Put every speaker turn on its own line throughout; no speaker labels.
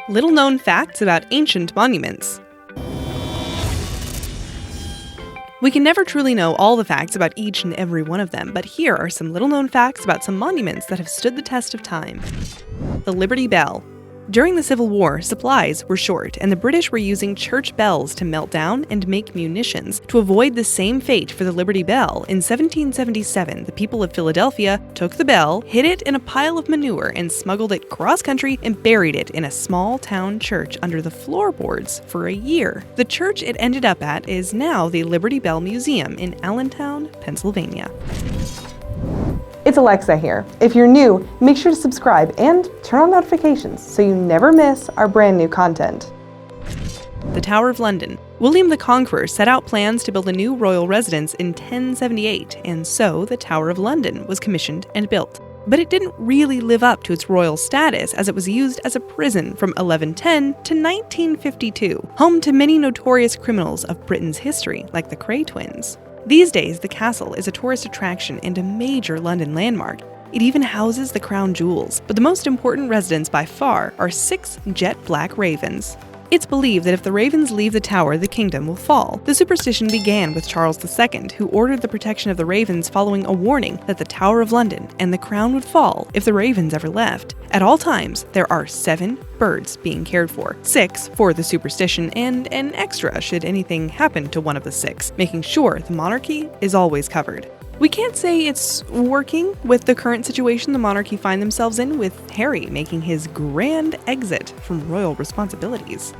Little-known facts about ancient monuments. We can never truly know all the facts about each and every one of them, but here are some little-known facts about some monuments that have stood the test of time. The Liberty Bell. During the Civil War, supplies were short, and the British were using church bells to melt down and make munitions. To avoid the same fate for the Liberty Bell, in 1777, the people of Philadelphia took the bell, hid it in a pile of manure, and smuggled it cross-country and buried it in a small-town church under the floorboards for a year. The church it ended up at is now the Liberty Bell Museum in Allentown, Pennsylvania.
It's Alexa here. If you're new, make sure to subscribe and turn on notifications so you never miss our brand new content.
The Tower of London. William the Conqueror set out plans to build a new royal residence in 1078, and so the Tower of London was commissioned and built. But it didn't really live up to its royal status, as it was used as a prison from 1110 to 1952, home to many notorious criminals of Britain's history, like the Cray twins. These days, the castle is a tourist attraction and a major London landmark. It even houses the crown jewels, but the most important residents by far are 6 jet black ravens. It's believed that if the ravens leave the tower, the kingdom will fall. The superstition began with Charles II, who ordered the protection of the ravens following a warning that the Tower of London and the crown would fall if the ravens ever left. At all times, there are 7 birds being cared for, 6 for the superstition, and an extra should anything happen to one of the 6, making sure the monarchy is always covered. We can't say it's working with the current situation the monarchy find themselves in, with Harry making his grand exit from royal responsibilities.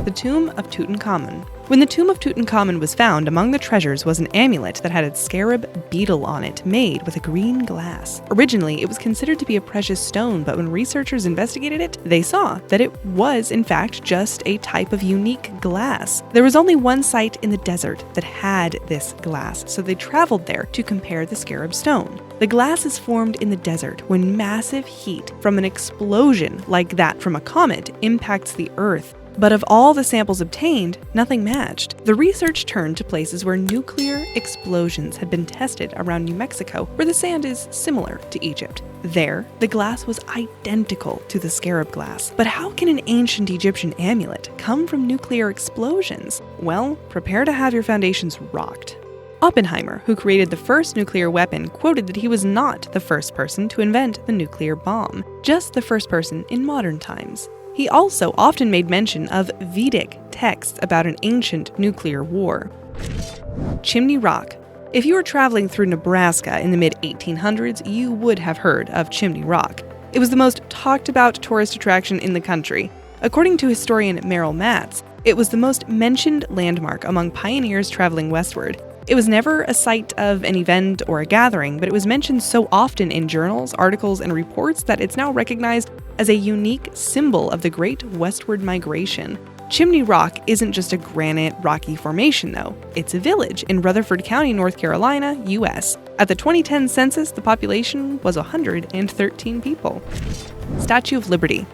The Tomb of Tutankhamun. When the Tomb of Tutankhamun was found, among the treasures was an amulet that had a scarab beetle on it, made with a green glass. Originally, it was considered to be a precious stone, but when researchers investigated it, they saw that it was, in fact, just a type of unique glass. There was only one site in the desert that had this glass, so they traveled there to compare the scarab stone. The glass is formed in the desert when massive heat from an explosion like that from a comet impacts the Earth. But of all the samples obtained, nothing matched. The research turned to places where nuclear explosions had been tested around New Mexico, where the sand is similar to Egypt. There, the glass was identical to the scarab glass. But how can an ancient Egyptian amulet come from nuclear explosions? Well, prepare to have your foundations rocked. Oppenheimer, who created the first nuclear weapon, quoted that he was not the first person to invent the nuclear bomb, just the first person in modern times. He also often made mention of Vedic texts about an ancient nuclear war. Chimney Rock. If you were traveling through Nebraska in the mid-1800s, you would have heard of Chimney Rock. It was the most talked about tourist attraction in the country. According to historian Merrill Matz, it was the most mentioned landmark among pioneers traveling westward. It was never a site of an event or a gathering, but it was mentioned so often in journals, articles, and reports that it's now recognized as a unique symbol of the Great Westward Migration. Chimney Rock isn't just a granite, rocky formation, though. It's a village in Rutherford County, North Carolina, U.S. At the 2010 census, the population was 113 people. Statue of Liberty.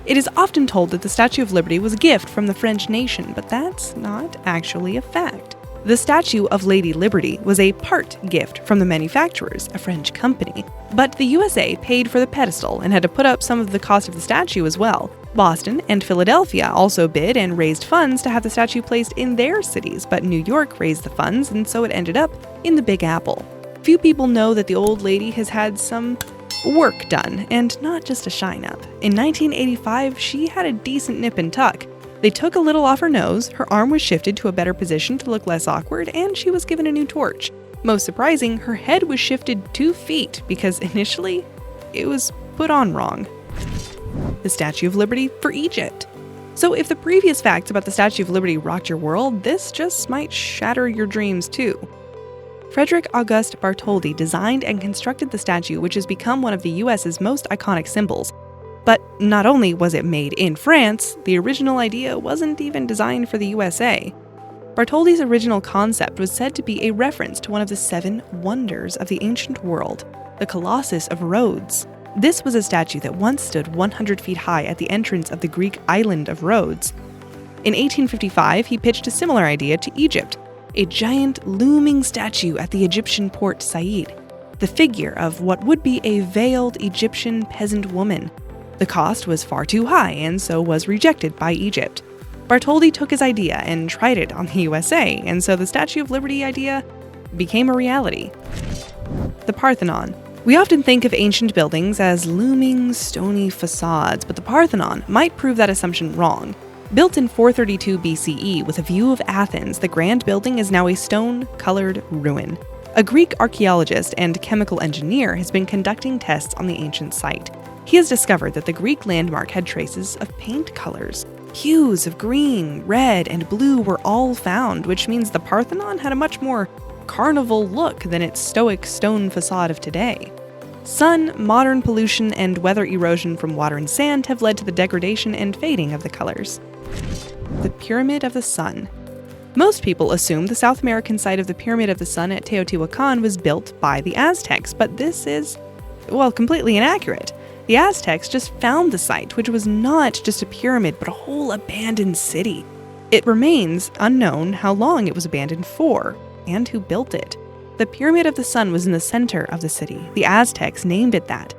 It is often told that the Statue of Liberty was a gift from the French nation, but that's not actually a fact. The statue of Lady Liberty was a part gift from the manufacturers, a French company. But the USA paid for the pedestal and had to put up some of the cost of the statue as well. Boston and Philadelphia also bid and raised funds to have the statue placed in their cities, but New York raised the funds, and so it ended up in the Big Apple. Few people know that the old lady has had some work done, and not just a shine-up. In 1985, she had a decent nip and tuck. They took a little off her nose, her arm was shifted to a better position to look less awkward, and she was given a new torch. Most surprising, her head was shifted 2 feet because initially, it was put on wrong. The Statue of Liberty for Egypt. So if the previous facts about the Statue of Liberty rocked your world, this just might shatter your dreams too. Frederick August Bartholdi designed and constructed the statue, which has become one of the US's most iconic symbols. But not only was it made in France, the original idea wasn't even designed for the USA. Bartholdi's original concept was said to be a reference to one of the 7 wonders of the ancient world, the Colossus of Rhodes. This was a statue that once stood 100 feet high at the entrance of the Greek island of Rhodes. In 1855, he pitched a similar idea to Egypt, a giant looming statue at the Egyptian port Said, the figure of what would be a veiled Egyptian peasant woman. The cost was far too high and so was rejected by Egypt. Bartholdi took his idea and tried it on the USA, and so the Statue of Liberty idea became a reality. The Parthenon. We often think of ancient buildings as looming, stony facades, but the Parthenon might prove that assumption wrong. Built in 432 BCE with a view of Athens, the grand building is now a stone-colored ruin. A Greek archaeologist and chemical engineer has been conducting tests on the ancient site. He has discovered that the Greek landmark had traces of paint colors. Hues of green, red, and blue were all found, which means the Parthenon had a much more carnival look than its stoic stone facade of today. Sun, modern pollution, and weather erosion from water and sand have led to the degradation and fading of the colors. The Pyramid of the Sun. Most people assume the South American site of the Pyramid of the Sun at Teotihuacan was built by the Aztecs, but this is, completely inaccurate. The Aztecs just found the site, which was not just a pyramid, but a whole abandoned city. It remains unknown how long it was abandoned for, and who built it. The Pyramid of the Sun was in the center of the city. The Aztecs named it that.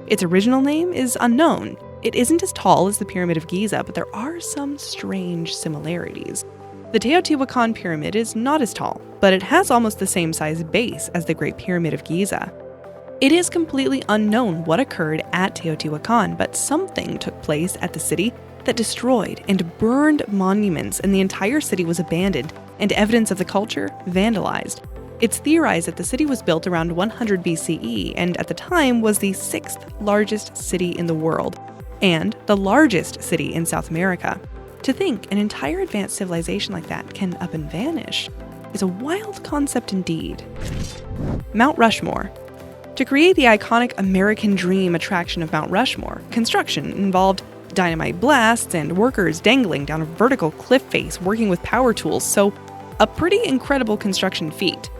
Its original name is unknown. It isn't as tall as the Pyramid of Giza, but there are some strange similarities. The Teotihuacan Pyramid is not as tall, but it has almost the same size base as the Great Pyramid of Giza. It is completely unknown what occurred at Teotihuacan, but something took place at the city that destroyed and burned monuments, and the entire city was abandoned, and evidence of the culture vandalized. It's theorized that the city was built around 100 BCE, and at the time was the 6th largest city in the world, and the largest city in South America. To think an entire advanced civilization like that can up and vanish is a wild concept indeed. Mount Rushmore. To create the iconic American dream attraction of Mount Rushmore, construction involved dynamite blasts and workers dangling down a vertical cliff face working with power tools, so a pretty incredible construction feat.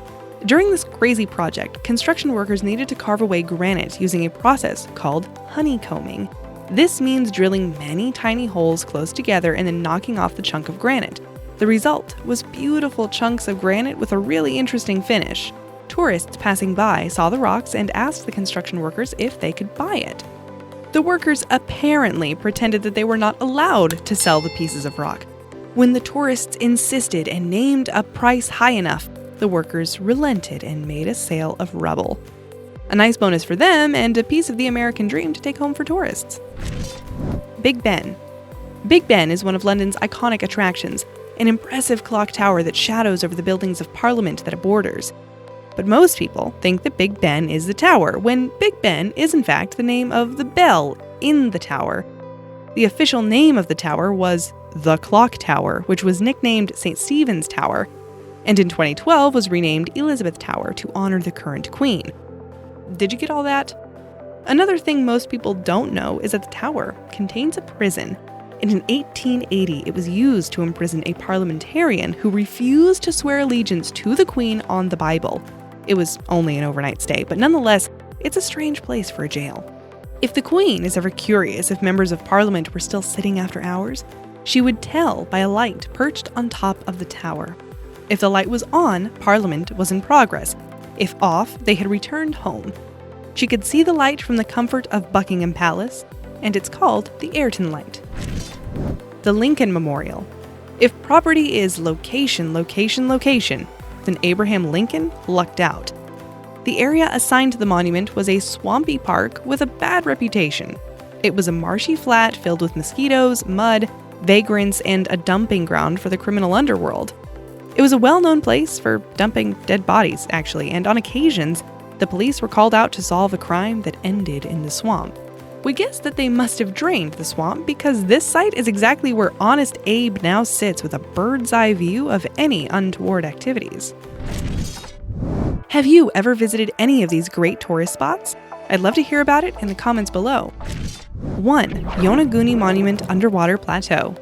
During this crazy project, construction workers needed to carve away granite using a process called honeycombing. This means drilling many tiny holes close together and then knocking off the chunk of granite. The result was beautiful chunks of granite with a really interesting finish. Tourists passing by saw the rocks and asked the construction workers if they could buy it. The workers apparently pretended that they were not allowed to sell the pieces of rock. When the tourists insisted and named a price high enough, the workers relented and made a sale of rubble. A nice bonus for them and a piece of the American dream to take home for tourists. Big Ben. Big Ben is one of London's iconic attractions, an impressive clock tower that shadows over the buildings of Parliament that it borders. But most people think that Big Ben is the tower, when Big Ben is in fact the name of the bell in the tower. The official name of the tower was the Clock Tower, which was nicknamed St. Stephen's Tower, and in 2012 was renamed Elizabeth Tower to honor the current queen. Did you get all that? Another thing most people don't know is that the tower contains a prison, and in 1880 it was used to imprison a parliamentarian who refused to swear allegiance to the queen on the Bible. It was only an overnight stay, but nonetheless, it's a strange place for a jail. If the queen is ever curious if members of parliament were still sitting after hours, she would tell by a light perched on top of the tower. If the light was on, parliament was in progress. If off, they had returned home. She could see the light from the comfort of Buckingham Palace, and it's called the Ayrton Light. The Lincoln Memorial. If property is location, location, location, then Abraham Lincoln lucked out. The area assigned to the monument was a swampy park with a bad reputation. It was a marshy flat filled with mosquitoes, mud, vagrants, and a dumping ground for the criminal underworld. It was a well-known place for dumping dead bodies, actually, and on occasions, the police were called out to solve a crime that ended in the swamp. We guess that they must have drained the swamp because this site is exactly where Honest Abe now sits with a bird's eye view of any untoward activities. Have you ever visited any of these great tourist spots? I'd love to hear about it in the comments below. 1. Yonaguni Monument Underwater Plateau.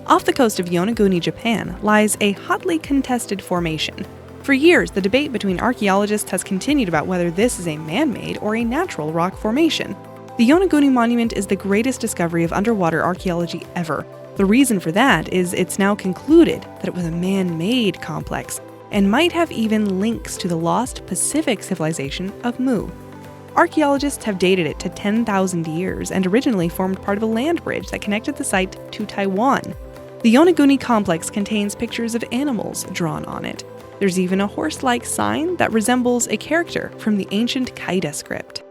Off the coast of Yonaguni, Japan, lies a hotly contested formation. For years, the debate between archaeologists has continued about whether this is a man-made or a natural rock formation. The Yonaguni Monument is the greatest discovery of underwater archaeology ever. The reason for that is it's now concluded that it was a man-made complex, and might have even links to the lost Pacific civilization of Mu. Archaeologists have dated it to 10,000 years and originally formed part of a land bridge that connected the site to Taiwan. The Yonaguni complex contains pictures of animals drawn on it. There's even a horse-like sign that resembles a character from the ancient Kaida script.